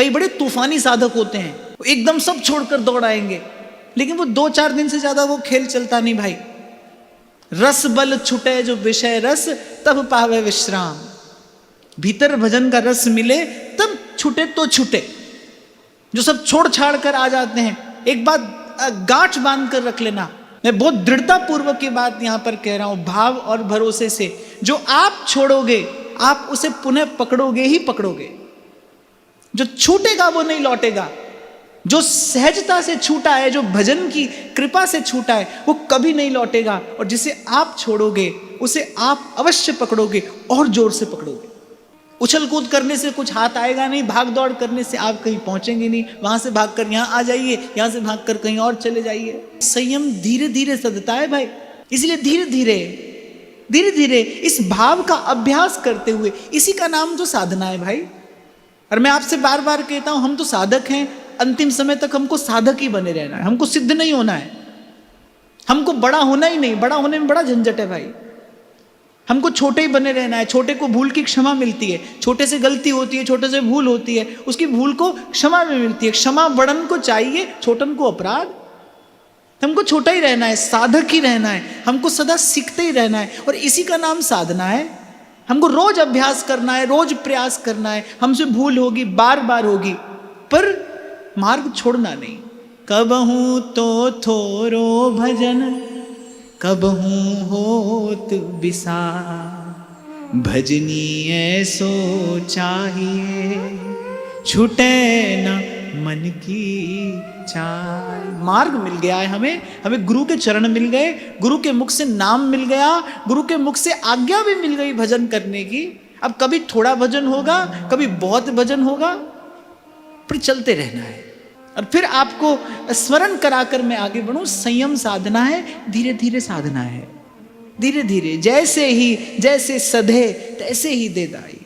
कई बड़े तूफानी साधक होते हैं, एकदम सब छोड़कर दौड़ आएंगे, लेकिन वो 2-4 दिन से ज्यादा वो खेल चलता नहीं भाई। रस बल छुटे जो विषय रस, तब पावे विश्राम। भीतर भजन का रस मिले तब छूटे तो छूटे। जो सब छोड़ छाड़ कर आ जाते हैं, एक बात गांठ बांध कर रख लेना, मैं बहुत दृढ़ता पूर्वक ये बात यहां पर कह रहा हूं, भाव और भरोसे से, जो आप छोड़ोगे आप उसे पुनः पकड़ोगे ही पकड़ोगे। जो छूटेगा वो नहीं लौटेगा। जो सहजता से छूटा है, जो भजन की कृपा से छूटा है, वो कभी नहीं लौटेगा। और जिसे आप छोड़ोगे उसे आप अवश्य पकड़ोगे और जोर से पकड़ोगे। उछल कूद करने से कुछ हाथ आएगा नहीं, भाग दौड़ करने से आप कहीं पहुंचेंगे नहीं। वहां से भागकर यहां आ जाइए, यहां से भागकर कहीं और चले जाइए। संयम धीरे धीरे सधता है भाई, इसलिए धीरे धीरे इस भाव का अभ्यास करते हुए, इसी का नाम तो साधना है भाई। और मैं आपसे बार बार कहता हूं, हम तो साधक हैं, अंतिम समय तक हमको साधक ही बने रहना है, हमको सिद्ध नहीं होना है, हमको बड़ा होना ही नहीं। बड़ा होने में बड़ा झंझट है भाई, हमको छोटे ही बने रहना है। छोटे को भूल की क्षमा मिलती है, छोटे से गलती होती है, छोटे से भूल होती है, उसकी भूल को क्षमा में मिलती है। क्षमा बड़न को चाहिए, छोटन को अपराध। हमको छोटा ही रहना है, साधक ही रहना है, हमको सदा सीखते ही रहना है, और इसी का नाम साधना है। हमको रोज अभ्यास करना है, रोज प्रयास करना है। हमसे भूल होगी, बार बार होगी, पर मार्ग छोड़ना नहीं। कबहू तो थोरो भजन, कबहू होत विसार, भजनी ऐसो चाहिए, छूटे न मन की चाल। मार्ग मिल गया है हमें गुरु के चरण मिल गए, गुरु के मुख से नाम मिल गया, गुरु के मुख से आज्ञा भी मिल गई भजन करने की। अब कभी थोड़ा भजन होगा, कभी बहुत भजन होगा, पर चलते रहना है। और फिर आपको स्मरण कराकर मैं आगे बढ़ूं, संयम साधना है, धीरे धीरे साधना है, धीरे धीरे, जैसे सधे तैसे ही दे दाई।